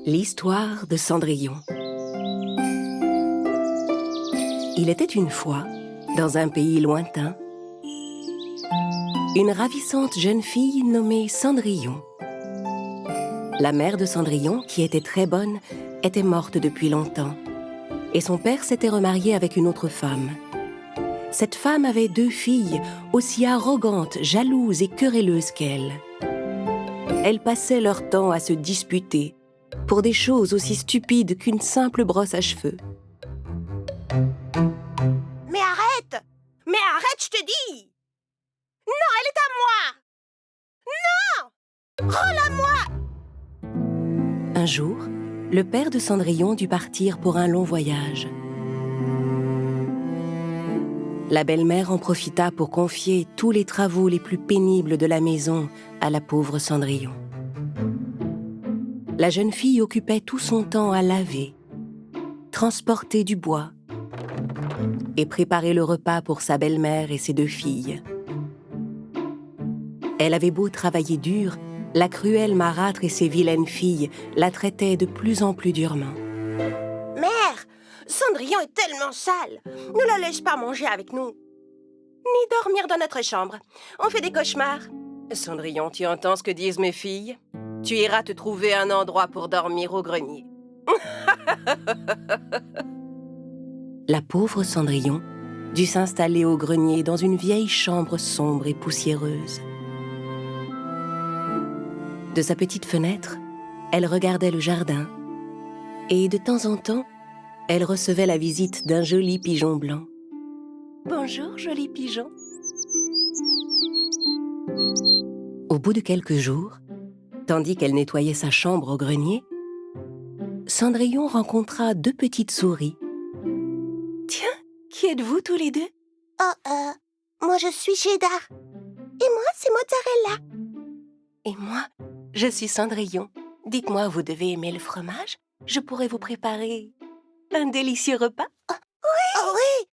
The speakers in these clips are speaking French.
L'histoire de Cendrillon. Il était une fois, dans un pays lointain, une ravissante jeune fille nommée Cendrillon. La mère de Cendrillon, qui était très bonne, était morte depuis longtemps, et son père s'était remarié avec une autre femme. Cette femme avait 2 filles, aussi arrogantes, jalouses et querelleuses qu'elle. Elles passaient leur temps à se disputer, pour des choses aussi stupides qu'une simple brosse à cheveux. Mais arrête! Mais arrête, je te dis! Non, elle est à moi! Non! Rends-la-moi! Un jour, le père de Cendrillon dut partir pour un long voyage. La belle-mère en profita pour confier tous les travaux les plus pénibles de la maison à la pauvre Cendrillon. La jeune fille occupait tout son temps à laver, transporter du bois et préparer le repas pour sa belle-mère et ses 2 filles. Elle avait beau travailler dur, la cruelle marâtre et ses vilaines filles la traitaient de plus en plus durement. Mère, Cendrillon est tellement sale. Ne la laisse pas manger avec nous. Ni dormir dans notre chambre. On fait des cauchemars. Cendrillon, tu entends ce que disent mes filles? Tu iras te trouver un endroit pour dormir au grenier. La pauvre Cendrillon dut s'installer au grenier dans une vieille chambre sombre et poussiéreuse. De sa petite fenêtre, elle regardait le jardin et de temps en temps, elle recevait la visite d'un joli pigeon blanc. « Bonjour, joli pigeon !» Au bout de quelques jours, tandis qu'elle nettoyait sa chambre au grenier, Cendrillon rencontra 2 petites souris. « Tiens, qui êtes-vous tous les 2 ?»« Moi je suis Cheddar. Et moi, c'est Mozzarella. » Et moi, je suis Cendrillon. Dites-moi, vous devez aimer le fromage? Je pourrais vous préparer un délicieux repas. » Oh oui!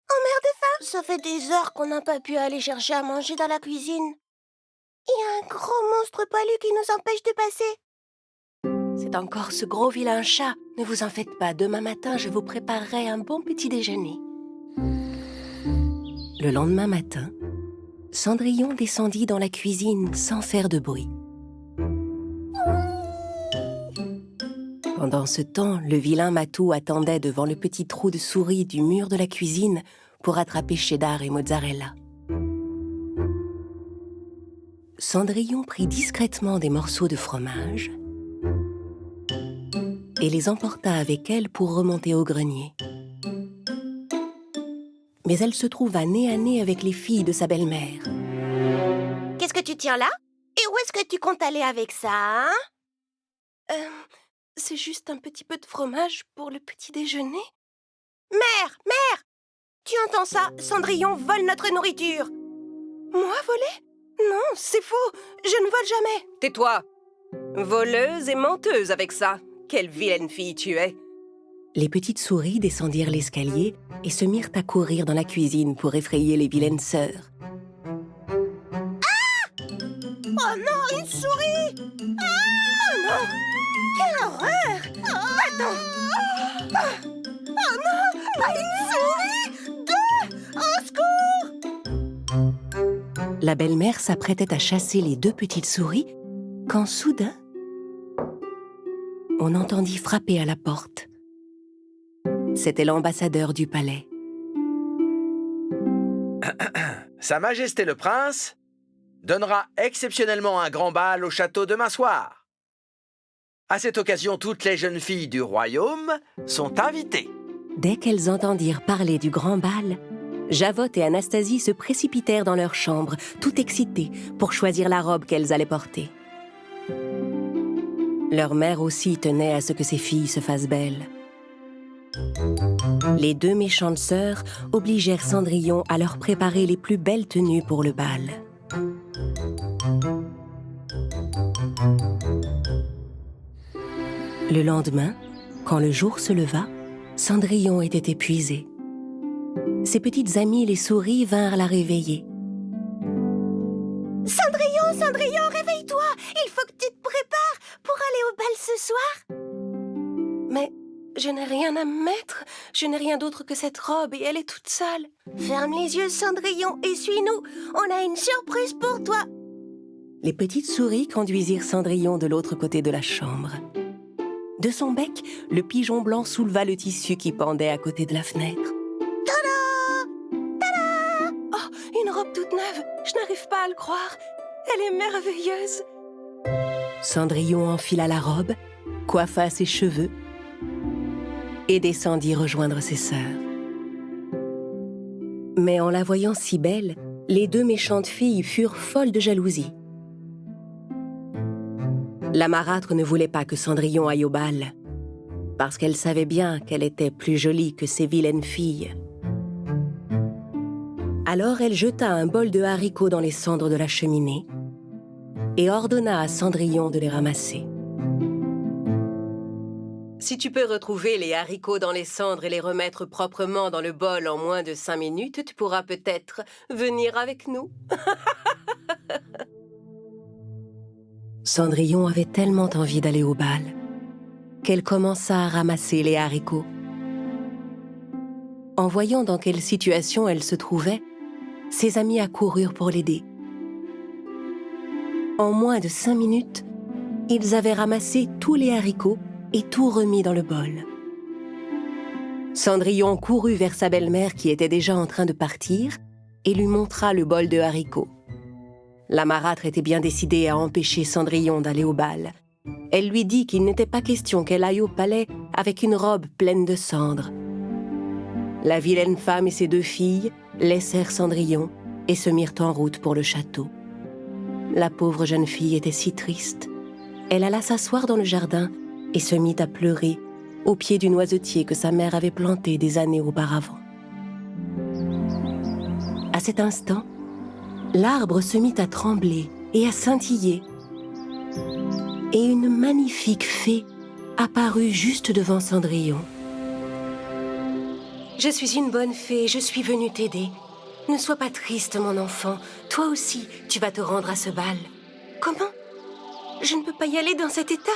Oh merde de faim! Ça fait des heures qu'on n'a pas pu aller chercher à manger dans la cuisine. Il y a un gros monstre poilu qui nous empêche de passer. C'est encore ce gros vilain chat. Ne vous en faites pas, demain matin, je vous préparerai un bon petit déjeuner. Le lendemain matin, Cendrillon descendit dans la cuisine sans faire de bruit. Pendant ce temps, le vilain matou attendait devant le petit trou de souris du mur de la cuisine pour attraper Cheddar et Mozzarella. Cendrillon prit discrètement des morceaux de fromage et les emporta avec elle pour remonter au grenier. Mais elle se trouva nez à nez avec les filles de sa belle-mère. « Qu'est-ce que tu tiens là? Et où est-ce que tu comptes aller avec ça, hein? C'est juste un petit peu de fromage pour le petit déjeuner. » Mère! Tu entends ça? Cendrillon vole notre nourriture. Moi voler? Non, c'est faux. Je ne vole jamais. Tais-toi! Voleuse et menteuse avec ça. Quelle vilaine fille tu es! Les petites souris descendirent l'escalier et se mirent à courir dans la cuisine pour effrayer les vilaines sœurs. Oh non, une souris! Oh non! Quelle horreur! Attends! Oh non! Une souris! 2! Au secours! La belle-mère s'apprêtait à chasser les 2 petites souris quand soudain, on entendit frapper à la porte. C'était l'ambassadeur du palais. Sa Majesté le Prince donnera exceptionnellement un grand bal au château demain soir. À cette occasion, toutes les jeunes filles du royaume sont invitées. Dès qu'elles entendirent parler du grand bal, Javotte et Anastasie se précipitèrent dans leur chambre, tout excitées, pour choisir la robe qu'elles allaient porter. Leur mère aussi tenait à ce que ses filles se fassent belles. Les 2 méchantes sœurs obligèrent Cendrillon à leur préparer les plus belles tenues pour le bal. Le lendemain, quand le jour se leva, Cendrillon était épuisée. Ses petites amies, les souris, vinrent la réveiller. Cendrillon, réveille-toi! Il faut que tu te prépares pour aller au bal ce soir? Mais je n'ai rien à me mettre. Je n'ai rien d'autre que cette robe et elle est toute sale. Ferme les yeux, Cendrillon, et suis-nous. On a une surprise pour toi. Les petites souris conduisirent Cendrillon de l'autre côté de la chambre. De son bec, le pigeon blanc souleva le tissu qui pendait à côté de la fenêtre. Oh, une robe toute neuve. Je n'arrive pas à le croire. Elle est merveilleuse. Cendrillon enfila la robe, coiffa ses cheveux et descendit rejoindre ses sœurs. Mais en la voyant si belle, les deux méchantes filles furent folles de jalousie. La marâtre ne voulait pas que Cendrillon aille au bal, parce qu'elle savait bien qu'elle était plus jolie que ces vilaines filles. Alors elle jeta un bol de haricots dans les cendres de la cheminée et ordonna à Cendrillon de les ramasser. Si tu peux retrouver les haricots dans les cendres et les remettre proprement dans le bol en moins de 5 minutes, tu pourras peut-être venir avec nous. Cendrillon avait tellement envie d'aller au bal qu'elle commença à ramasser les haricots. En voyant dans quelle situation elle se trouvait, ses amis accoururent pour l'aider. En moins de 5 minutes, ils avaient ramassé tous les haricots et tout remis dans le bol. Cendrillon courut vers sa belle-mère qui était déjà en train de partir et lui montra le bol de haricots. La marâtre était bien décidée à empêcher Cendrillon d'aller au bal. Elle lui dit qu'il n'était pas question qu'elle aille au palais avec une robe pleine de cendres. La vilaine femme et ses deux filles laissèrent Cendrillon et se mirent en route pour le château. La pauvre jeune fille était si triste. Elle alla s'asseoir dans le jardin et se mit à pleurer au pied du noisetier que sa mère avait planté des années auparavant. À cet instant, l'arbre se mit à trembler et à scintiller, et une magnifique fée apparut juste devant Cendrillon. « Je suis une bonne fée, je suis venue t'aider. Ne sois pas triste, mon enfant. Toi aussi, tu vas te rendre à ce bal. »« Comment ? Je ne peux pas y aller dans cet état ?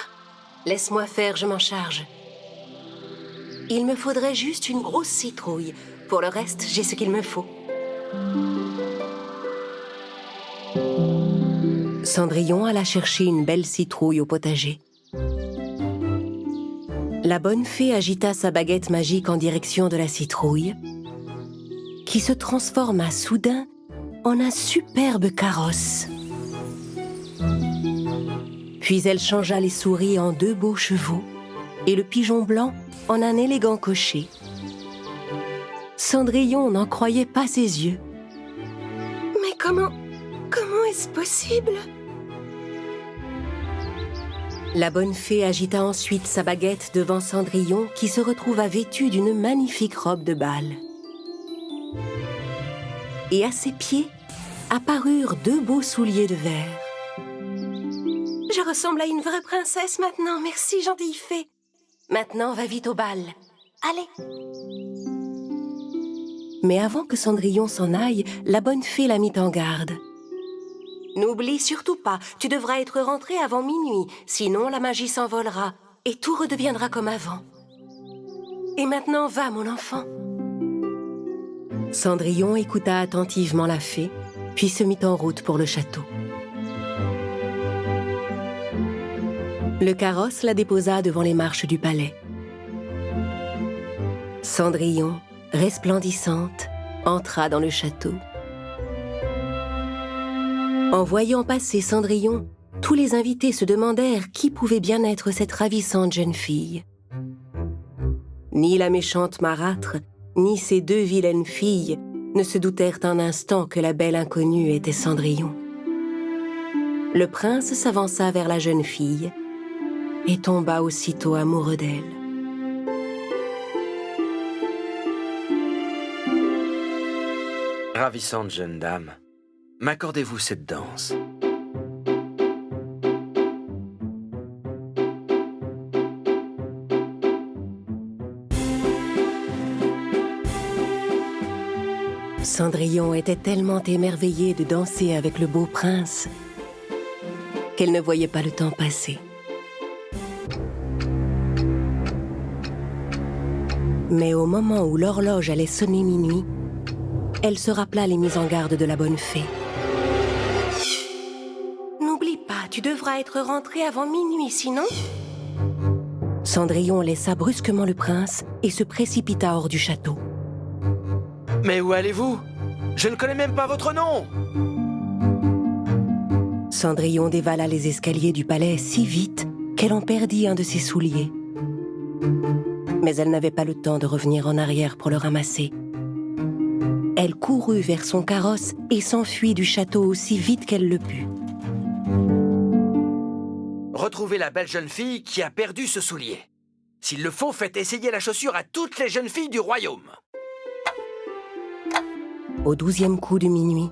Laisse-moi faire, je m'en charge. Il me faudrait juste une grosse citrouille. Pour le reste, j'ai ce qu'il me faut. » Cendrillon alla chercher une belle citrouille au potager. La bonne fée agita sa baguette magique en direction de la citrouille, qui se transforma soudain en un superbe carrosse. Puis elle changea les souris en 2 beaux chevaux et le pigeon blanc en un élégant cocher. Cendrillon n'en croyait pas ses yeux. « Mais comment est-ce possible ?» La bonne fée agita ensuite sa baguette devant Cendrillon qui se retrouva vêtu d'une magnifique robe de bal. Et à ses pieds apparurent 2 beaux souliers de verre. « Je ressemble à une vraie princesse maintenant, merci gentille fée. Maintenant, va vite au bal. Allez !» Mais avant que Cendrillon s'en aille, la bonne fée la mit en garde. « N'oublie surtout pas, tu devras être rentré avant minuit, sinon la magie s'envolera et tout redeviendra comme avant. Et maintenant, va, mon enfant. » Cendrillon écouta attentivement la fée, puis se mit en route pour le château. Le carrosse la déposa devant les marches du palais. Cendrillon, resplendissante, entra dans le château. En voyant passer Cendrillon, tous les invités se demandèrent qui pouvait bien être cette ravissante jeune fille. Ni la méchante marâtre, ni ces 2 vilaines filles ne se doutèrent un instant que la belle inconnue était Cendrillon. Le prince s'avança vers la jeune fille et tomba aussitôt amoureux d'elle. Ravissante jeune dame, m'accordez-vous cette danse? Cendrillon était tellement émerveillée de danser avec le beau prince qu'elle ne voyait pas le temps passer. Mais au moment où l'horloge allait sonner minuit, elle se rappela les mises en garde de la bonne fée. N'oublie pas, tu devras être rentré avant minuit, sinon... Cendrillon laissa brusquement le prince et se précipita hors du château. Mais où allez-vous? Je ne connais même pas votre nom! Cendrillon dévala les escaliers du palais si vite qu'elle en perdit un de ses souliers. Mais elle n'avait pas le temps de revenir en arrière pour le ramasser. Elle courut vers son carrosse et s'enfuit du château aussi vite qu'elle le put. Retrouvez la belle jeune fille qui a perdu ce soulier. S'il le faut, faites essayer la chaussure à toutes les jeunes filles du royaume. Au 12e coup de minuit,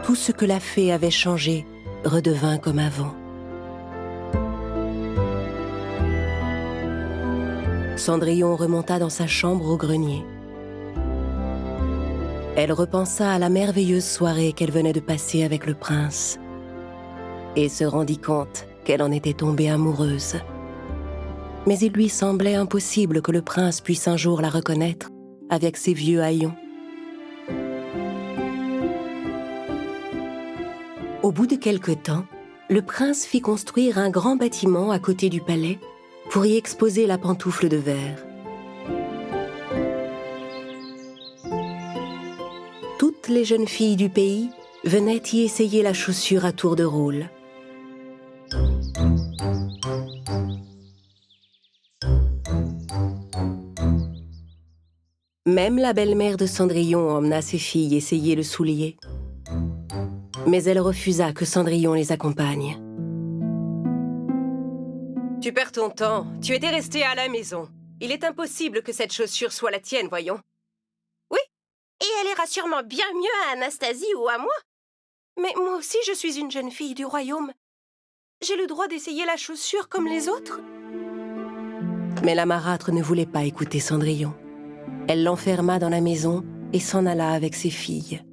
tout ce que la fée avait changé redevint comme avant. Cendrillon remonta dans sa chambre au grenier. Elle repensa à la merveilleuse soirée qu'elle venait de passer avec le prince et se rendit compte qu'elle en était tombée amoureuse. Mais il lui semblait impossible que le prince puisse un jour la reconnaître avec ses vieux haillons. Au bout de quelque temps, le prince fit construire un grand bâtiment à côté du palais pour y exposer la pantoufle de verre. Toutes les jeunes filles du pays venaient y essayer la chaussure à tour de rôle. Même la belle-mère de Cendrillon emmena ses filles essayer le soulier. Mais elle refusa que Cendrillon les accompagne. Tu perds ton temps. Tu étais restée à la maison. Il est impossible que cette chaussure soit la tienne, voyons. Et elle ira sûrement bien mieux à Anastasie ou à moi. Mais moi aussi, je suis une jeune fille du royaume. J'ai le droit d'essayer la chaussure comme les autres. Mais la marâtre ne voulait pas écouter Cendrillon. Elle l'enferma dans la maison et s'en alla avec ses filles.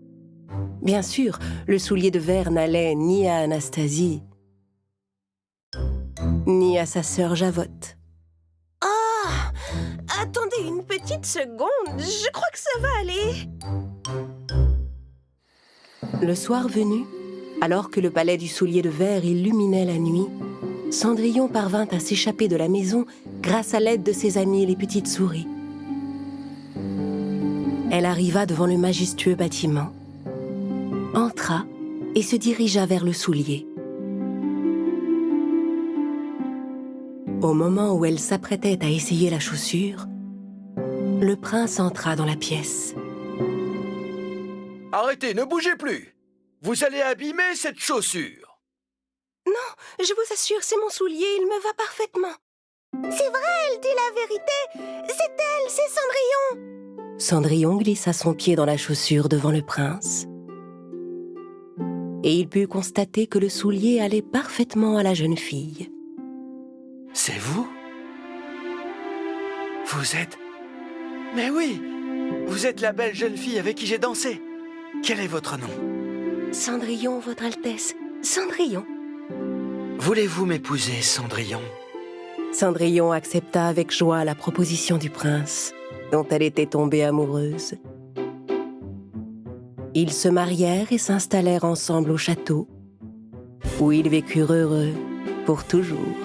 Bien sûr, le soulier de verre n'allait ni à Anastasie, ni à sa sœur Javotte. Oh, attendez une petite seconde, je crois que ça va aller. Le soir venu, alors que le palais du soulier de verre illuminait la nuit, Cendrillon parvint à s'échapper de la maison grâce à l'aide de ses amies les petites souris. Elle arriva devant le majestueux bâtiment, entra et se dirigea vers le soulier. Au moment où elle s'apprêtait à essayer la chaussure, le prince entra dans la pièce. Arrêtez, ne bougez plus! Vous allez abîmer cette chaussure! Non, je vous assure, c'est mon soulier, il me va parfaitement. C'est vrai, elle dit la vérité. C'est elle, c'est Cendrillon. Cendrillon glissa son pied dans la chaussure devant le prince. Et il put constater que le soulier allait parfaitement à la jeune fille. C'est vous? Vous êtes... Mais oui! Vous êtes la belle jeune fille avec qui j'ai dansé. Quel est votre nom? Cendrillon, votre Altesse, Cendrillon. Voulez-vous m'épouser, Cendrillon? Cendrillon accepta avec joie la proposition du prince, dont elle était tombée amoureuse. Ils se marièrent et s'installèrent ensemble au château, où ils vécurent heureux pour toujours.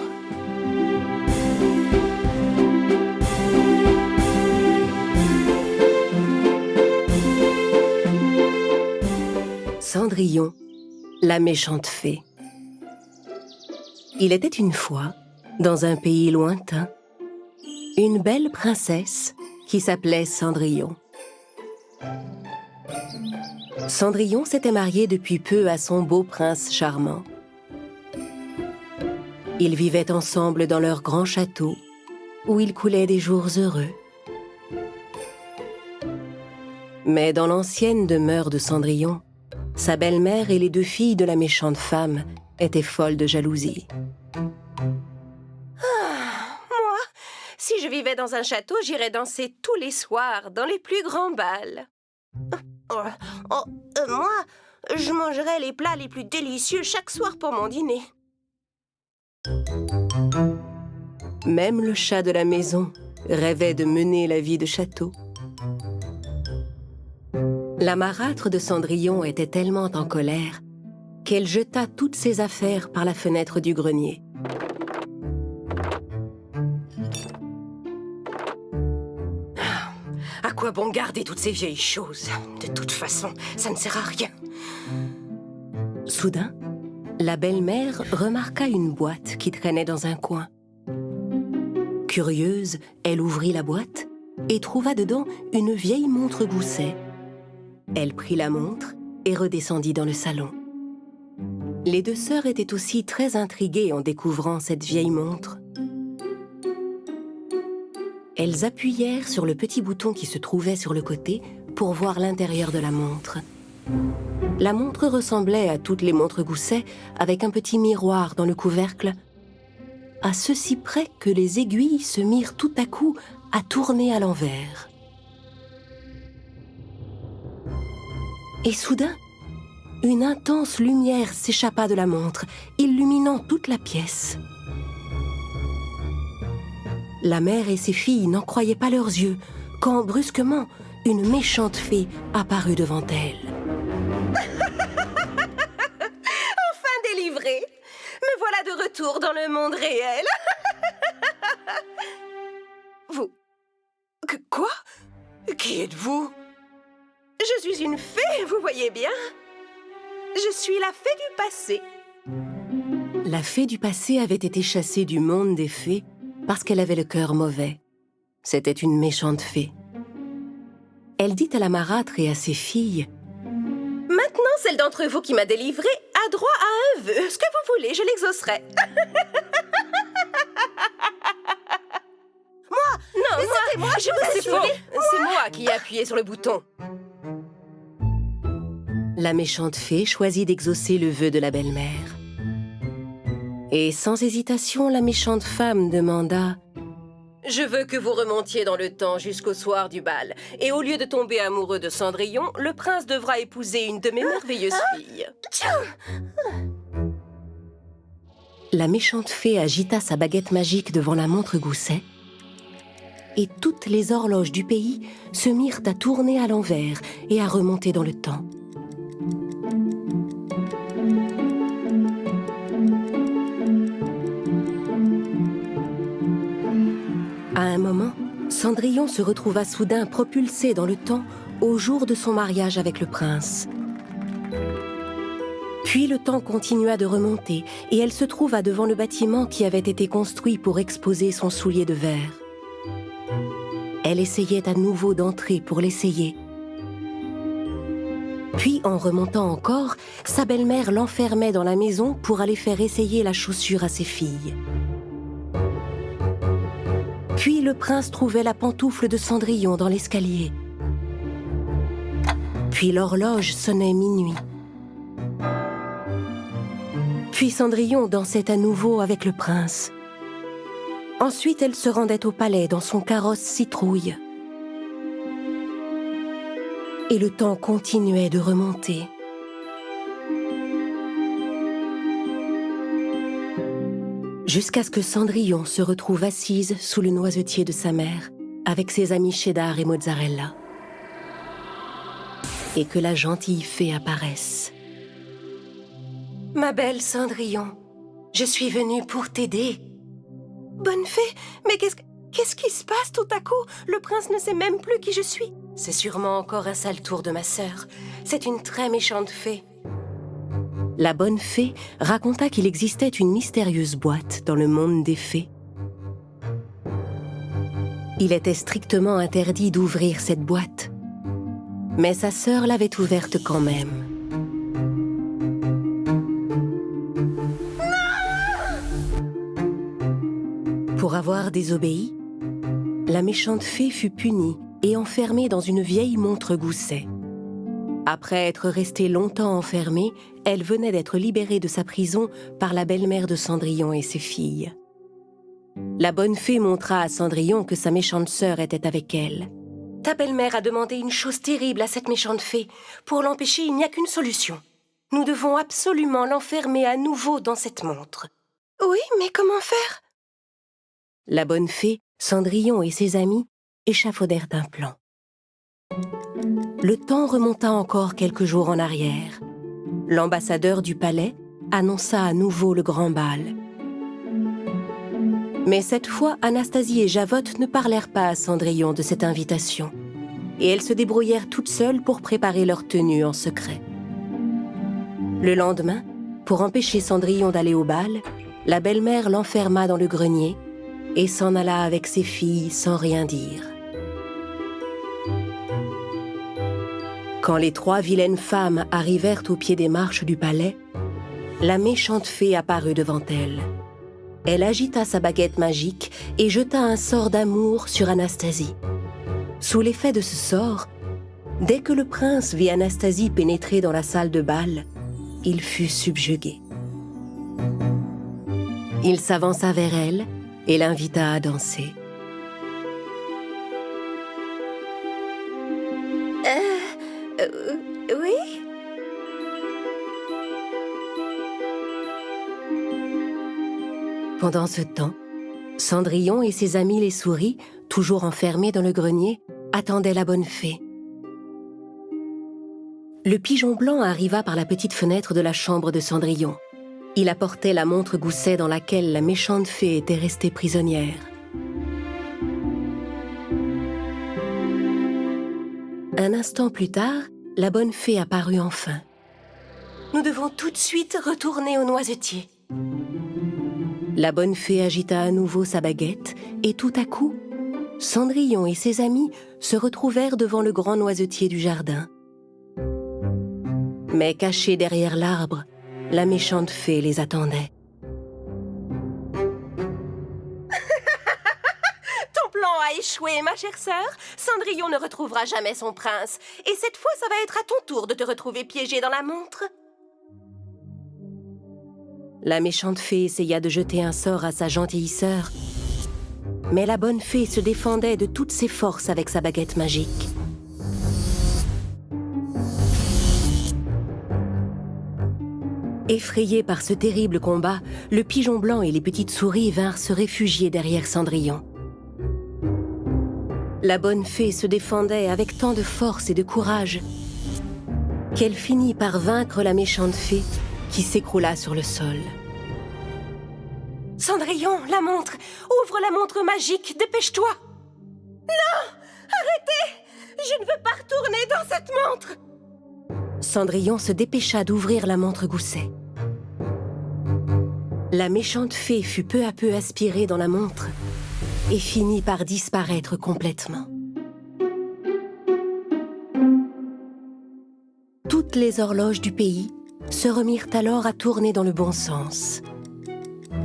Cendrillon, la méchante fée. Il était une fois, dans un pays lointain, une belle princesse qui s'appelait Cendrillon. Cendrillon s'était mariée depuis peu à son beau prince charmant. Ils vivaient ensemble dans leur grand château, où ils coulaient des jours heureux. Mais dans l'ancienne demeure de Cendrillon, sa belle-mère et les deux filles de la méchante femme étaient folles de jalousie. Moi, si je vivais dans un château, j'irais danser tous les soirs dans les plus grands bals. Moi, je mangerais les plats les plus délicieux chaque soir pour mon dîner. Même le chat de la maison rêvait de mener la vie de château. La marâtre de Cendrillon était tellement en colère qu'elle jeta toutes ses affaires par la fenêtre du grenier. À quoi bon garder toutes ces vieilles choses? De toute façon, ça ne sert à rien. Soudain, la belle-mère remarqua une boîte qui traînait dans un coin. Curieuse, elle ouvrit la boîte et trouva dedans une vieille montre gousset. Elle prit la montre et redescendit dans le salon. Les deux sœurs étaient aussi très intriguées en découvrant cette vieille montre. Elles appuyèrent sur le petit bouton qui se trouvait sur le côté pour voir l'intérieur de la montre. La montre ressemblait à toutes les montres gousset avec un petit miroir dans le couvercle, à ceci près que les aiguilles se mirent tout à coup à tourner à l'envers. Et soudain, une intense lumière s'échappa de la montre, illuminant toute la pièce. La mère et ses filles n'en croyaient pas leurs yeux, quand brusquement, une méchante fée apparut devant elles. Enfin délivrée! Me voilà de retour dans le monde réel. Vous... Quoi? Qui êtes-vous? Je suis une fée, vous voyez bien. Je suis la fée du passé. La fée du passé avait été chassée du monde des fées parce qu'elle avait le cœur mauvais. C'était une méchante fée. Elle dit à la marâtre et à ses filles: « Maintenant, celle d'entre vous qui m'a délivrée a droit à un vœu. Ce que vous voulez, je l'exaucerai. » Non, moi, je vous assure. C'est moi qui ai appuyé sur le bouton. La méchante fée choisit d'exaucer le vœu de la belle-mère. Et sans hésitation, la méchante femme demanda: « Je veux que vous remontiez dans le temps jusqu'au soir du bal. Et au lieu de tomber amoureux de Cendrillon, le prince devra épouser une de mes merveilleuses filles. » La méchante fée agita sa baguette magique devant la montre gousset, et toutes les horloges du pays se mirent à tourner à l'envers et à remonter dans le temps. À un moment, Cendrillon se retrouva soudain propulsée dans le temps au jour de son mariage avec le prince. Puis le temps continua de remonter et elle se trouva devant le bâtiment qui avait été construit pour exposer son soulier de verre. Elle essayait à nouveau d'entrer pour l'essayer. Puis, en remontant encore, sa belle-mère l'enfermait dans la maison pour aller faire essayer la chaussure à ses filles. Puis le prince trouvait la pantoufle de Cendrillon dans l'escalier. Puis l'horloge sonnait minuit. Puis Cendrillon dansait à nouveau avec le prince. Ensuite, elle se rendait au palais dans son carrosse citrouille. Et le temps continuait de remonter. Jusqu'à ce que Cendrillon se retrouve assise sous le noisetier de sa mère, avec ses amis Cheddar et Mozzarella. Et que la gentille fée apparaisse. « Ma belle Cendrillon, je suis venue pour t'aider. »« Bonne fée, mais qu'est-ce qui se passe tout à coup? Le prince ne sait même plus qui je suis. C'est sûrement encore un sale tour de ma sœur. C'est une très méchante fée. » La bonne fée raconta qu'il existait une mystérieuse boîte dans le monde des fées. Il était strictement interdit d'ouvrir cette boîte, mais sa sœur l'avait ouverte quand même. Pour avoir désobéi, la méchante fée fut punie et enfermée dans une vieille montre gousset. Après être restée longtemps enfermée, elle venait d'être libérée de sa prison par la belle-mère de Cendrillon et ses filles. La bonne fée montra à Cendrillon que sa méchante sœur était avec elle. « Ta belle-mère a demandé une chose terrible à cette méchante fée. Pour l'empêcher, il n'y a qu'une solution. Nous devons absolument l'enfermer à nouveau dans cette montre. »« Oui, mais comment faire ?» La bonne fée Cendrillon et ses amis échafaudèrent un plan. Le temps remonta encore quelques jours en arrière. L'ambassadeur du palais annonça à nouveau le grand bal. Mais cette fois, Anastasie et Javotte ne parlèrent pas à Cendrillon de cette invitation, et elles se débrouillèrent toutes seules pour préparer leur tenue en secret. Le lendemain, pour empêcher Cendrillon d'aller au bal, la belle-mère l'enferma dans le grenier et s'en alla avec ses filles sans rien dire. Quand les 3 vilaines femmes arrivèrent au pied des marches du palais, la méchante fée apparut devant elles. Elle agita sa baguette magique et jeta un sort d'amour sur Anastasie. Sous l'effet de ce sort, dès que le prince vit Anastasie pénétrer dans la salle de bal, il fut subjugué. Il s'avança vers elle et l'invita à danser. Oui? Pendant ce temps, Cendrillon et ses amis les souris, toujours enfermés dans le grenier, attendaient la bonne fée. Le pigeon blanc arriva par la petite fenêtre de la chambre de Cendrillon. Il apportait la montre gousset dans laquelle la méchante fée était restée prisonnière. Un instant plus tard, la bonne fée apparut enfin. « Nous devons tout de suite retourner au noisetier. » La bonne fée agita à nouveau sa baguette et tout à coup, Cendrillon et ses amis se retrouvèrent devant le grand noisetier du jardin. Mais cachés derrière l'arbre, la méchante fée les attendait. Ton plan a échoué, ma chère sœur. Cendrillon ne retrouvera jamais son prince. Et cette fois, ça va être à ton tour de te retrouver piégée dans la montre. La méchante fée essaya de jeter un sort à sa gentille sœur, mais la bonne fée se défendait de toutes ses forces avec sa baguette magique. Effrayés par ce terrible combat, le pigeon blanc et les petites souris vinrent se réfugier derrière Cendrillon. La bonne fée se défendait avec tant de force et de courage qu'elle finit par vaincre la méchante fée qui s'écroula sur le sol. Cendrillon, la montre! Ouvre la montre magique, dépêche-toi! Non! Arrêtez! Je ne veux pas retourner dans cette montre! Cendrillon se dépêcha d'ouvrir la montre gousset. La méchante fée fut peu à peu aspirée dans la montre et finit par disparaître complètement. Toutes les horloges du pays se remirent alors à tourner dans le bon sens.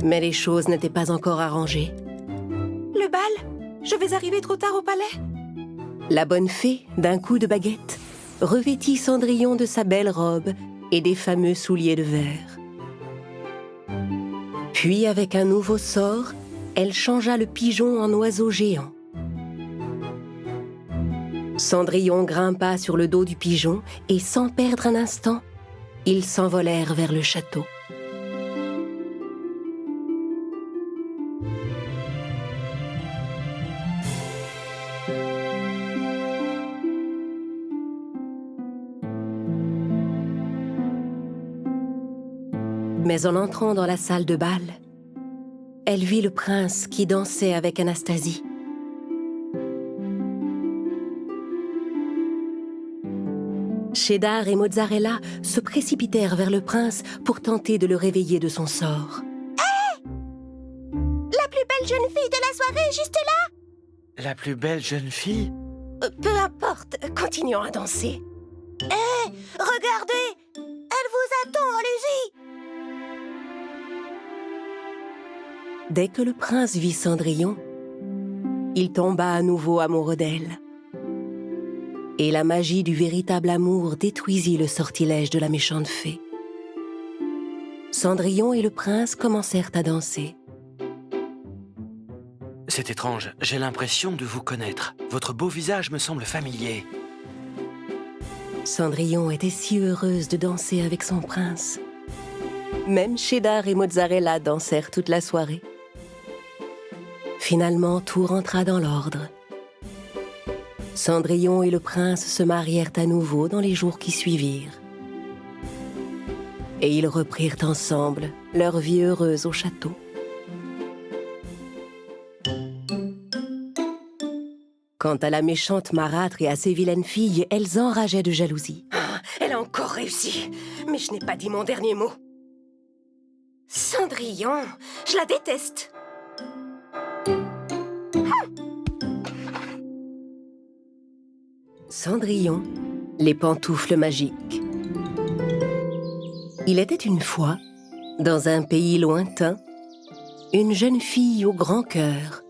Mais les choses n'étaient pas encore arrangées. Le bal? Je vais arriver trop tard au palais? La bonne fée, d'un coup de baguette, revêtit Cendrillon de sa belle robe et des fameux souliers de verre. Puis, avec un nouveau sort, elle changea le pigeon en oiseau géant. Cendrillon grimpa sur le dos du pigeon et, sans perdre un instant, ils s'envolèrent vers le château. Mais en entrant dans la salle de bal, elle vit le prince qui dansait avec Anastasie. Cheddar et Mozzarella se précipitèrent vers le prince pour tenter de le réveiller de son sort. Hé! La plus belle jeune fille de la soirée est juste là! La plus belle jeune fille? Peu importe, continuons à danser. Hé! Regardez! Elle vous attend, allez-y! Dès que le prince vit Cendrillon, il tomba à nouveau amoureux d'elle. Et la magie du véritable amour détruisit le sortilège de la méchante fée. Cendrillon et le prince commencèrent à danser. C'est étrange, j'ai l'impression de vous connaître. Votre beau visage me semble familier. Cendrillon était si heureuse de danser avec son prince. Même Cheddar et Mozzarella dansèrent toute la soirée. Finalement, tout rentra dans l'ordre. Cendrillon et le prince se marièrent à nouveau dans les jours qui suivirent. Et ils reprirent ensemble leur vie heureuse au château. Quant à la méchante marâtre et à ses vilaines filles, elles enrageaient de jalousie. Ah, elle a encore réussi. Mais je n'ai pas dit mon dernier mot. Cendrillon, je la déteste. Cendrillon, les pantoufles magiques. Il était une fois, dans un pays lointain, une jeune fille au grand cœur,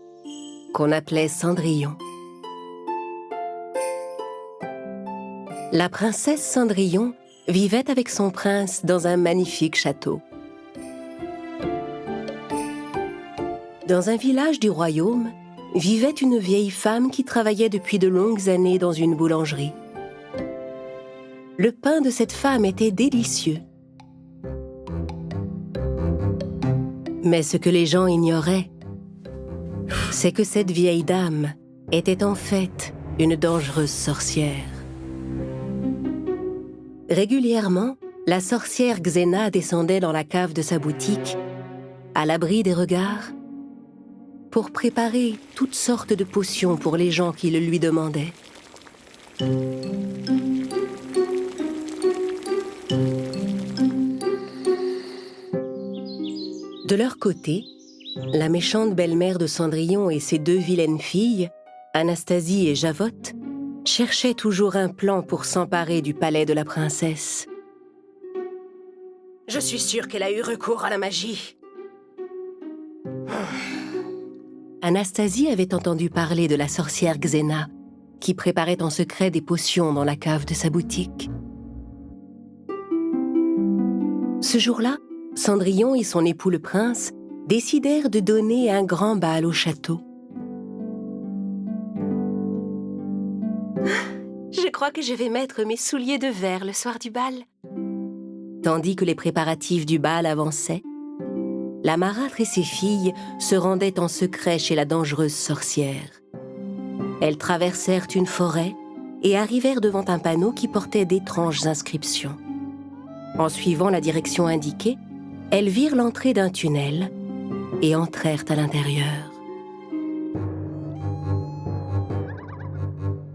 qu'on appelait Cendrillon. La princesse Cendrillon vivait avec son prince dans un magnifique château. Dans un village du royaume, vivait une vieille femme qui travaillait depuis de longues années dans une boulangerie. Le pain de cette femme était délicieux. Mais ce que les gens ignoraient, c'est que cette vieille dame était en fait une dangereuse sorcière. Régulièrement, la sorcière Xena descendait dans la cave de sa boutique, à l'abri des regards, pour préparer toutes sortes de potions pour les gens qui le lui demandaient. De leur côté, la méchante belle-mère de Cendrillon et ses deux vilaines filles, Anastasie et Javotte, cherchaient toujours un plan pour s'emparer du palais de la princesse. Je suis sûre qu'elle a eu recours à la magie. Anastasie avait entendu parler de la sorcière Xena, qui préparait en secret des potions dans la cave de sa boutique. Ce jour-là, Cendrillon et son époux le prince décidèrent de donner un grand bal au château. Je crois que je vais mettre mes souliers de verre le soir du bal. Tandis que les préparatifs du bal avançaient, la marâtre et ses filles se rendaient en secret chez la dangereuse sorcière. Elles traversèrent une forêt et arrivèrent devant un panneau qui portait d'étranges inscriptions. En suivant la direction indiquée, elles virent l'entrée d'un tunnel et entrèrent à l'intérieur.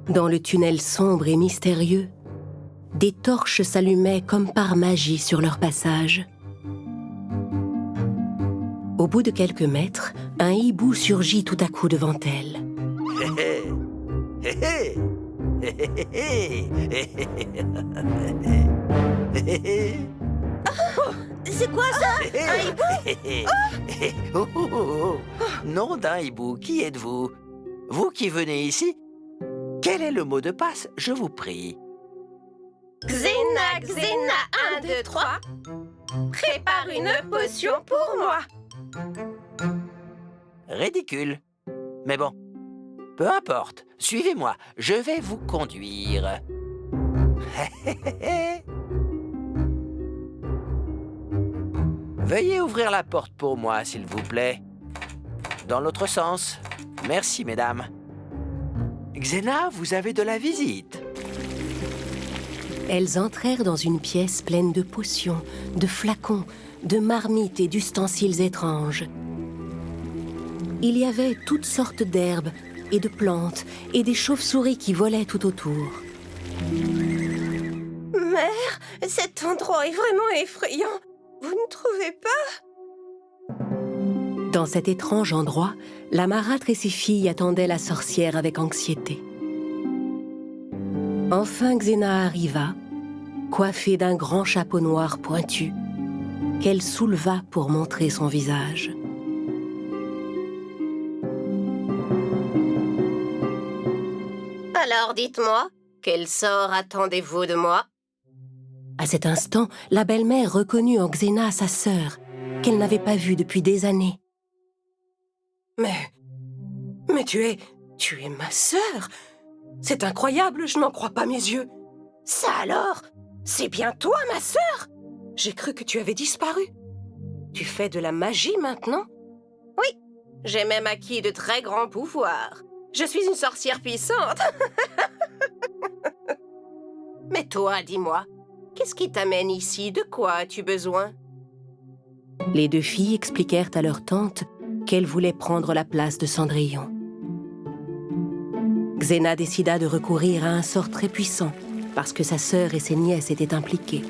Dans le tunnel sombre et mystérieux, des torches s'allumaient comme par magie sur leur passage. Au bout de quelques mètres, un hibou surgit tout à coup devant elle. C'est quoi ça? Un hibou? Nom d'un hibou, qui êtes-vous? Vous qui venez ici? Quel est le mot de passe, je vous prie? Xena, Xena, 1, 2, 3. Prépare une potion pour moi. Ridicule. Mais bon, peu importe. Suivez-moi, je vais vous conduire. Veuillez ouvrir la porte pour moi, s'il vous plaît. Dans l'autre sens. Merci, mesdames. Xena, vous avez de la visite. Elles entrèrent dans une pièce pleine de potions, de flacons, de marmites et d'ustensiles étranges. Il y avait toutes sortes d'herbes et de plantes et des chauves-souris qui volaient tout autour. Mère, cet endroit est vraiment effrayant. Vous ne trouvez pas? Dans cet étrange endroit, la marâtre et ses filles attendaient la sorcière avec anxiété. Enfin Xena arriva, coiffée d'un grand chapeau noir pointu, qu'elle souleva pour montrer son visage. Alors dites-moi, quel sort attendez-vous de moi? À cet instant, la belle-mère reconnut en Xena sa sœur, qu'elle n'avait pas vue depuis des années. Mais tu es ma sœur. C'est incroyable, je n'en crois pas mes yeux. Ça alors? C'est bien toi, ma sœur? J'ai cru que tu avais disparu. Tu fais de la magie maintenant? Oui, J'ai même acquis de très grands pouvoirs. Je suis une sorcière puissante. Mais toi, dis-moi, qu'est-ce qui t'amène ici? De quoi as-tu besoin? Les deux filles expliquèrent à leur tante qu'elles voulaient prendre la place de Cendrillon. Xena décida de recourir à un sort très puissant parce que sa sœur et ses nièces étaient impliquées.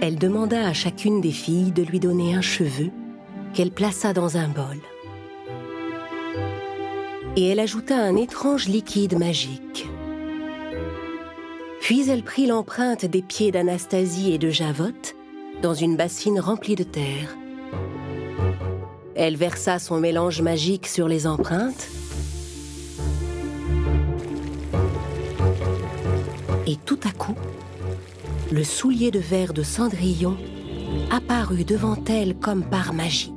Elle demanda à chacune des filles de lui donner un cheveu qu'elle plaça dans un bol. Et elle ajouta un étrange liquide magique. Puis elle prit l'empreinte des pieds d'Anastasie et de Javotte dans une bassine remplie de terre. Elle versa son mélange magique sur les empreintes et tout à coup, le soulier de verre de Cendrillon apparut devant elle comme par magie.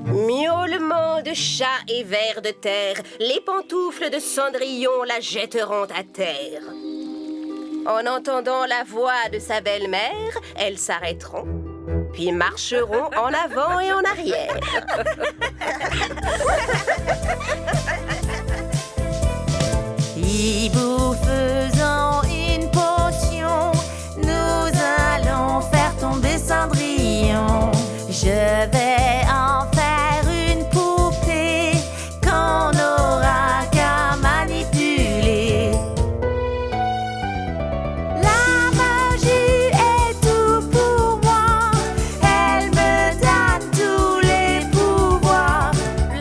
Miaulement de chat et vers de terre, les pantoufles de Cendrillon la jetteront à terre. En entendant la voix de sa belle-mère, elles s'arrêteront, puis marcheront en avant et en arrière. Hibou faisant une potion, nous allons faire tomber Cendrillon. Je vais en faire une poupée qu'on n'aura qu'à manipuler. La magie est tout pour moi, elle me donne tous les pouvoirs.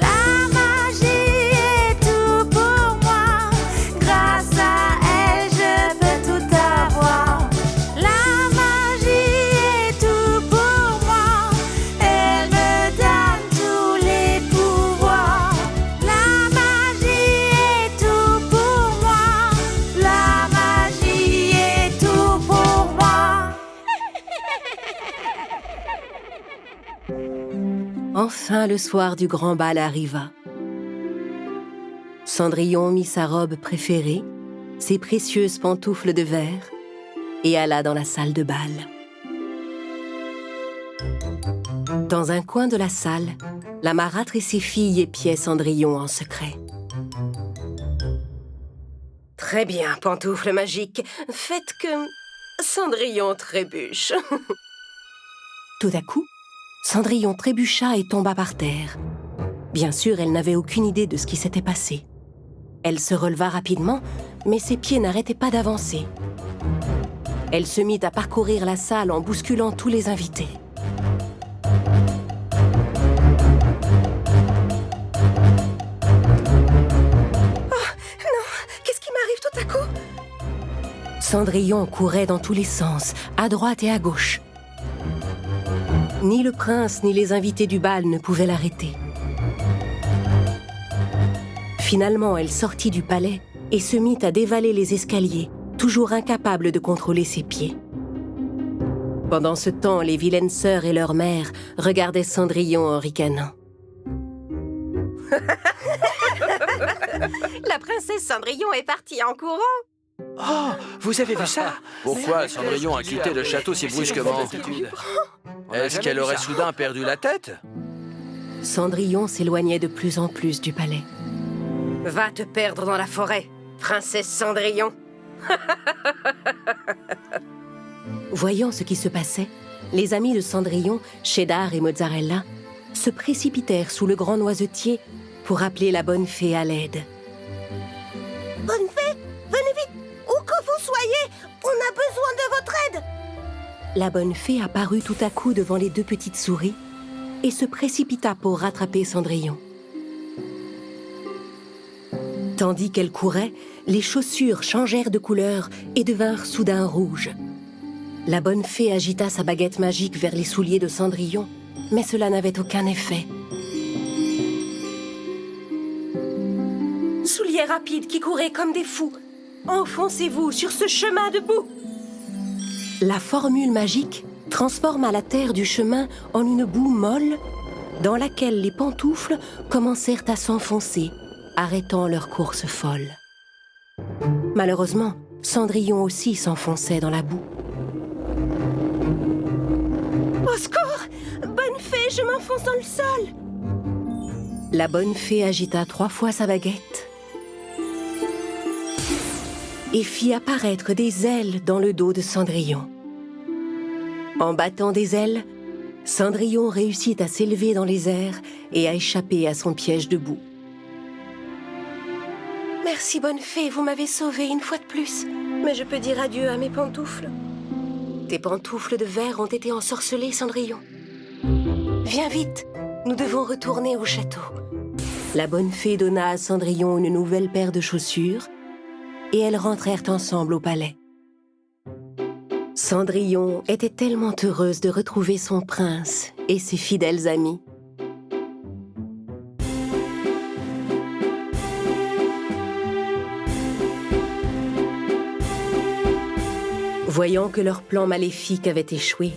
La magie est tout pour moi, grâce à elle je peux tout avoir. La magie est tout pour moi, elle me donne tous les pouvoirs. La magie est tout pour moi, la magie est tout pour moi. Enfin, le soir du grand bal arriva. Cendrillon mit sa robe préférée, ses précieuses pantoufles de verre, et alla dans la salle de bal. Dans un coin de la salle, la marâtre et ses filles épiaient Cendrillon en secret. Très bien, pantoufle magique. Faites que Cendrillon trébuche. Tout à coup, Cendrillon trébucha et tomba par terre. Bien sûr, elle n'avait aucune idée de ce qui s'était passé. Elle se releva rapidement, mais ses pieds n'arrêtaient pas d'avancer. Elle se mit à parcourir la salle en bousculant tous les invités. Qu'est-ce qui m'arrive tout à coup? Cendrillon courait dans tous les sens, à droite et à gauche. Ni le prince ni les invités du bal ne pouvaient l'arrêter. Finalement, elle sortit du palais et se mit à dévaler les escaliers, toujours incapable de contrôler ses pieds. Pendant ce temps, les vilaines sœurs et leur mère regardaient Cendrillon en ricanant. La princesse Cendrillon est partie en courant. Oh, vous avez vu ça? Pourquoi Cendrillon a quitté le château si brusquement? Est-ce qu'elle aurait soudain perdu la tête? Cendrillon s'éloignait de plus en plus du palais. Va te perdre dans la forêt, princesse Cendrillon. Voyant ce qui se passait, les amis de Cendrillon, Cheddar et Mozzarella, se précipitèrent sous le grand noisetier pour appeler la bonne fée à l'aide. Bonne fée, venez vite, où que vous soyez, on a besoin de votre aide. La bonne fée apparut tout à coup devant les deux petites souris et se précipita pour rattraper Cendrillon. Tandis qu'elle courait, les chaussures changèrent de couleur et devinrent soudain rouges. La bonne fée agita sa baguette magique vers les souliers de Cendrillon, mais cela n'avait aucun effet. Souliers rapides qui couraient comme des fous. Enfoncez-vous sur ce chemin de boue. La formule magique transforma la terre du chemin en une boue molle dans laquelle les pantoufles commencèrent à s'enfoncer, arrêtant leur course folle. Malheureusement, Cendrillon aussi s'enfonçait dans la boue. Au secours! Bonne fée, je m'enfonce dans le sol! La bonne fée agita 3 fois sa baguette et fit apparaître des ailes dans le dos de Cendrillon. En battant des ailes, Cendrillon réussit à s'élever dans les airs et à échapper à son piège de boue. Merci, bonne fée, vous m'avez sauvée une fois de plus. Mais je peux dire adieu à mes pantoufles. Tes pantoufles de verre ont été ensorcelées, Cendrillon. Viens vite, nous devons retourner au château. La bonne fée donna à Cendrillon une nouvelle paire de chaussures et elles rentrèrent ensemble au palais. Cendrillon était tellement heureuse de retrouver son prince et ses fidèles amis. Voyant que leur plan maléfique avait échoué,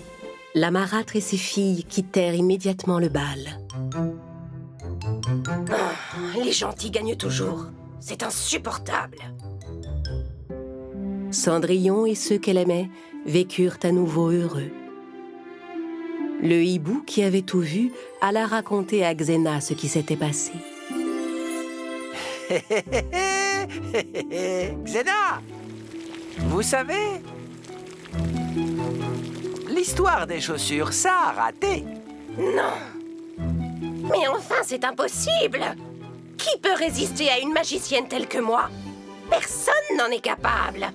la marâtre et ses filles quittèrent immédiatement le bal. Les gentils gagnent toujours. C'est insupportable. Cendrillon et ceux qu'elle aimait vécurent à nouveau heureux. Le hibou, qui avait tout vu, alla raconter à Xena ce qui s'était passé. Xena, vous savez, l'histoire des chaussures, ça a raté. Non. Mais enfin, c'est impossible. Qui peut résister à une magicienne telle que moi? Personne n'en est capable.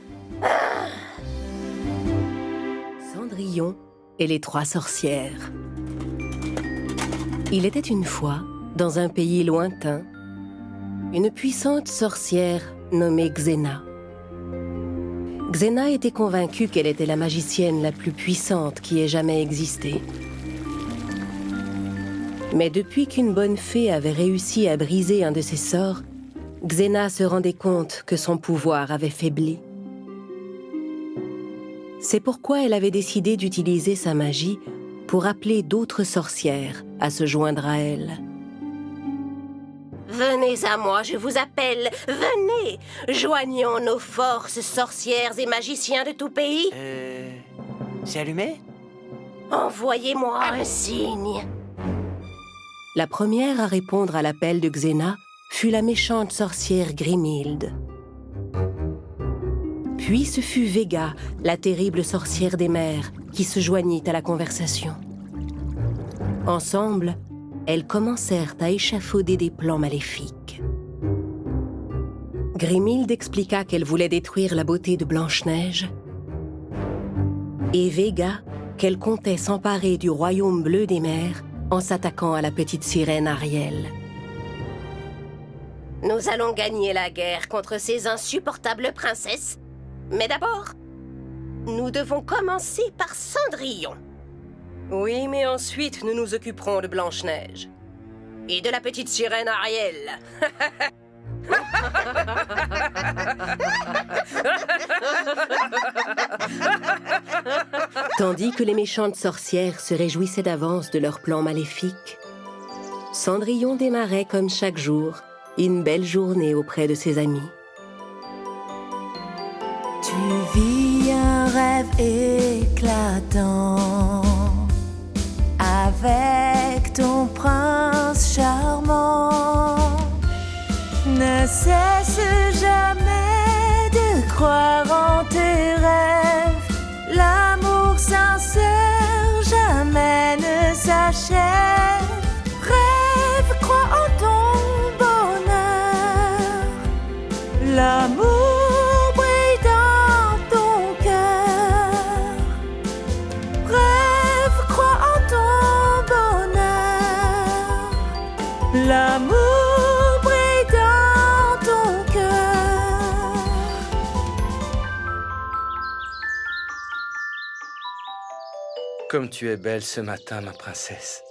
Cendrillon et les 3 sorcières. Il était une fois, dans un pays lointain, une puissante sorcière nommée Xena. Xena était convaincue qu'elle était la magicienne la plus puissante qui ait jamais existé. Mais depuis qu'une bonne fée avait réussi à briser un de ses sorts, Xena se rendait compte que son pouvoir avait faibli. C'est pourquoi elle avait décidé d'utiliser sa magie pour appeler d'autres sorcières à se joindre à elle. Venez à moi, je vous appelle. Venez. Joignons nos forces, sorcières et magiciens de tout pays. C'est allumé? Envoyez-moi un signe. La première à répondre à l'appel de Xena fut la méchante sorcière Grimhilde. Puis ce fut Vega, la terrible sorcière des mers, qui se joignit à la conversation. Ensemble, elles commencèrent à échafauder des plans maléfiques. Grimhilde expliqua qu'elle voulait détruire la beauté de Blanche-Neige et Vega qu'elle comptait s'emparer du royaume bleu des mers en s'attaquant à la petite sirène Ariel. Nous allons gagner la guerre contre ces insupportables princesses. Mais d'abord, nous devons commencer par Cendrillon. Oui, mais ensuite, nous nous occuperons de Blanche-Neige. Et de la petite sirène Ariel. Tandis que les méchantes sorcières se réjouissaient d'avance de leur plan maléfique, Cendrillon démarrait comme chaque jour une belle journée auprès de ses amis. Tu vis un rêve éclatant avec ton prince charmant. Ne cesse jamais de croire en tes rêves. L'amour sincère jamais ne s'achève. Rêve, crois en ton bonheur. L'amour brille dans ton cœur. Rêve, crois en ton bonheur. L'amour brille dans ton cœur. Comme tu es belle ce matin, ma princesse.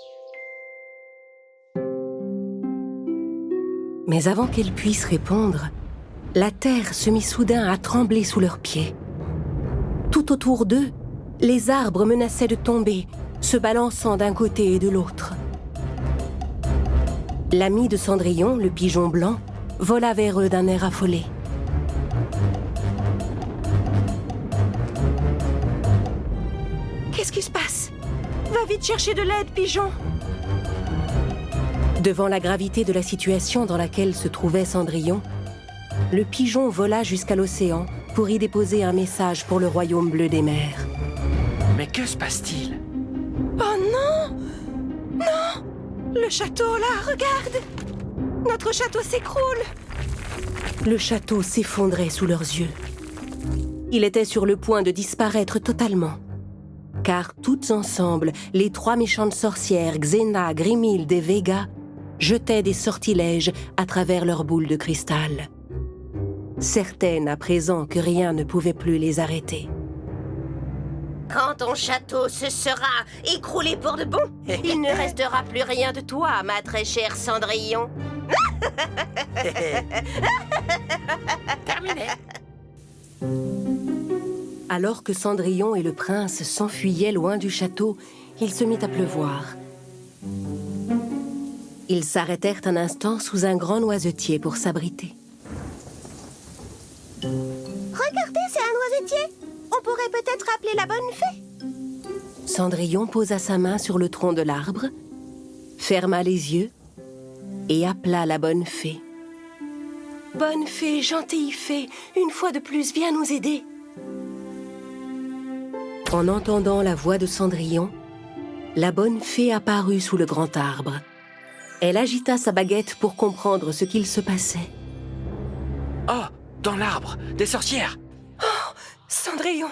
Mais avant qu'elle puisse répondre, la terre se mit soudain à trembler sous leurs pieds. Tout autour d'eux, les arbres menaçaient de tomber, se balançant d'un côté et de l'autre. L'ami de Cendrillon, le pigeon blanc, vola vers eux d'un air affolé. Qu'est-ce qui se passe? Va vite chercher de l'aide, pigeon. Devant la gravité de la situation dans laquelle se trouvait Cendrillon, le pigeon vola jusqu'à l'océan pour y déposer un message pour le royaume bleu des mers. Mais que se passe-t-il? Oh non! Non! Le château, là, regarde! Notre château s'écroule! Le château s'effondrait sous leurs yeux. Il était sur le point de disparaître totalement. Car toutes ensemble, les 3 méchantes sorcières, Xena, Grimhilde et Vega, jetaient des sortilèges à travers leurs boules de cristal. Certaines à présent que rien ne pouvait plus les arrêter. Quand ton château se sera écroulé pour de bon, il ne restera plus rien de toi, ma très chère Cendrillon. Terminé. Alors que Cendrillon et le prince s'enfuyaient loin du château, il se mit à pleuvoir. Ils s'arrêtèrent un instant sous un grand noisetier pour s'abriter. Regardez, c'est un noisetier. On pourrait peut-être appeler la bonne fée. Cendrillon posa sa main sur le tronc de l'arbre, ferma les yeux et appela la bonne fée. « Bonne fée, gentille fée, une fois de plus, viens nous aider. » En entendant la voix de Cendrillon, la bonne fée apparut sous le grand arbre. Elle agita sa baguette pour comprendre ce qu'il se passait. Oh, dans l'arbre, des sorcières! Cendrillon,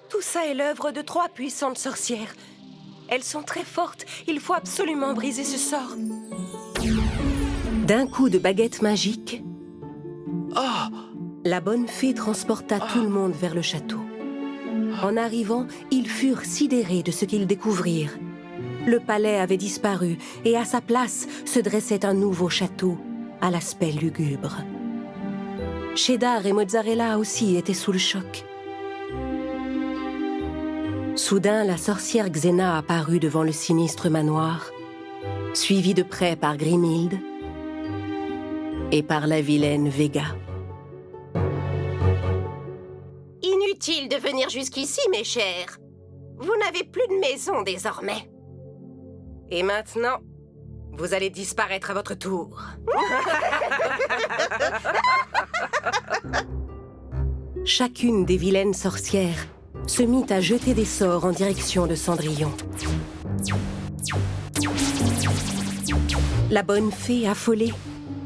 tout ça est l'œuvre de 3 puissantes sorcières. Elles sont très fortes, il faut absolument briser ce sort. D'un coup de baguette magique, Oh! la bonne fée transporta tout le monde vers le château. En arrivant, ils furent sidérés de ce qu'ils découvrirent. Le palais avait disparu et à sa place se dressait un nouveau château à l'aspect lugubre. Cheddar et Mozzarella aussi étaient sous le choc. Soudain, la sorcière Xena apparut devant le sinistre manoir, suivie de près par Grimhilde et par la vilaine Vega. Inutile de venir jusqu'ici, mes chers. Vous n'avez plus de maison désormais. Et maintenant, vous allez disparaître à votre tour. Chacune des vilaines sorcières se mit à jeter des sorts en direction de Cendrillon. La bonne fée, affolée,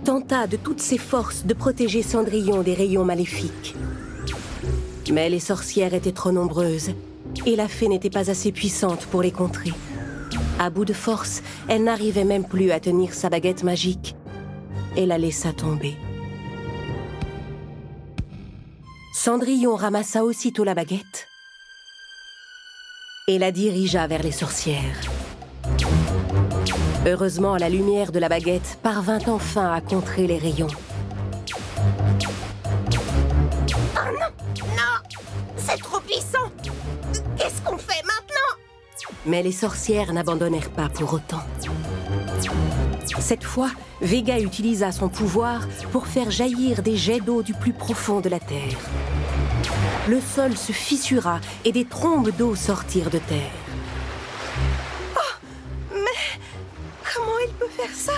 tenta de toutes ses forces de protéger Cendrillon des rayons maléfiques. Mais les sorcières étaient trop nombreuses et la fée n'était pas assez puissante pour les contrer. À bout de force, elle n'arrivait même plus à tenir sa baguette magique et la laissa tomber. Cendrillon ramassa aussitôt la baguette et la dirigea vers les sorcières. Heureusement, la lumière de la baguette parvint enfin à contrer les rayons. Oh non! Non! C'est trop puissant! Qu'est-ce qu'on fait maintenant? Mais les sorcières n'abandonnèrent pas pour autant. Cette fois, Vega utilisa son pouvoir pour faire jaillir des jets d'eau du plus profond de la terre. Le sol se fissura et des trombes d'eau sortirent de terre. Comment il peut faire ça?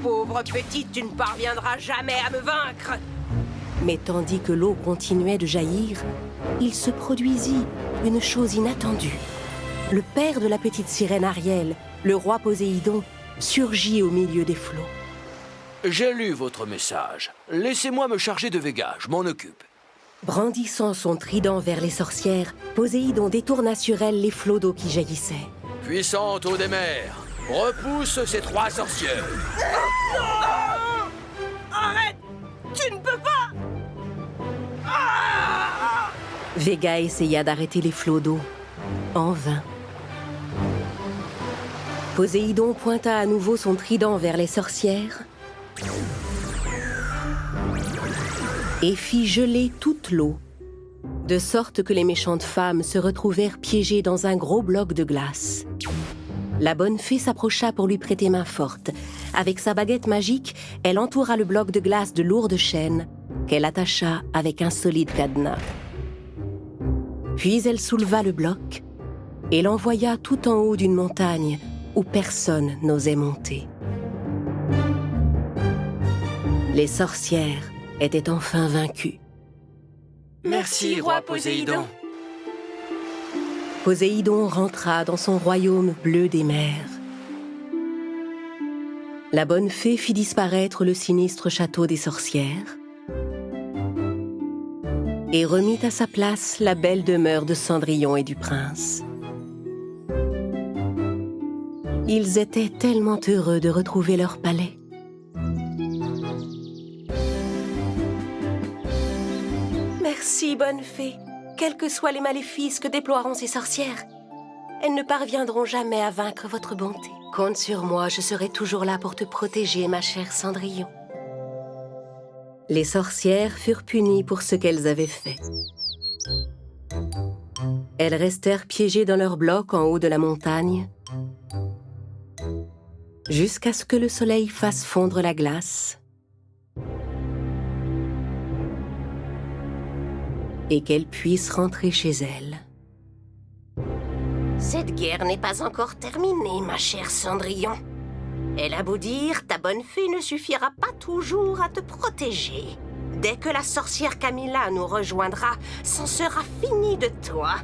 Pauvre petite, tu ne parviendras jamais à me vaincre. Mais tandis que l'eau continuait de jaillir, il se produisit une chose inattendue. Le père de la petite sirène Ariel, le roi Poséidon, surgit au milieu des flots. J'ai lu votre message. Laissez-moi me charger de Vega, je m'en occupe. Brandissant son trident vers les sorcières, Poséidon détourna sur elle les flots d'eau qui jaillissaient. Puissante eau des mers, repousse ces 3 sorcières. Arrête! Tu ne peux pas! Vega essaya d'arrêter les flots d'eau, en vain. Poséidon pointa à nouveau son trident vers les sorcières et fit geler toute l'eau, de sorte que les méchantes femmes se retrouvèrent piégées dans un gros bloc de glace. La bonne fée s'approcha pour lui prêter main forte. Avec sa baguette magique, elle entoura le bloc de glace de lourdes chaînes qu'elle attacha avec un solide cadenas. Puis elle souleva le bloc et l'envoya tout en haut d'une montagne où personne n'osait monter. Les sorcières étaient enfin vaincues. Merci, roi Poséidon. Poséidon rentra dans son royaume bleu des mers. La bonne fée fit disparaître le sinistre château des sorcières et remit à sa place la belle demeure de Cendrillon et du prince. Ils étaient tellement heureux de retrouver leur palais. Merci, bonne fée. Quels que soient les maléfices que déploieront ces sorcières, elles ne parviendront jamais à vaincre votre bonté. Compte sur moi, je serai toujours là pour te protéger, ma chère Cendrillon. Les sorcières furent punies pour ce qu'elles avaient fait. Elles restèrent piégées dans leur bloc en haut de la montagne, jusqu'à ce que le soleil fasse fondre la glace et qu'elles puissent rentrer chez elles. Cette guerre n'est pas encore terminée, ma chère Cendrillon. Elle a beau dire, ta bonne fée ne suffira pas toujours à te protéger. Dès que la sorcière Camilla nous rejoindra, c'en sera fini de toi.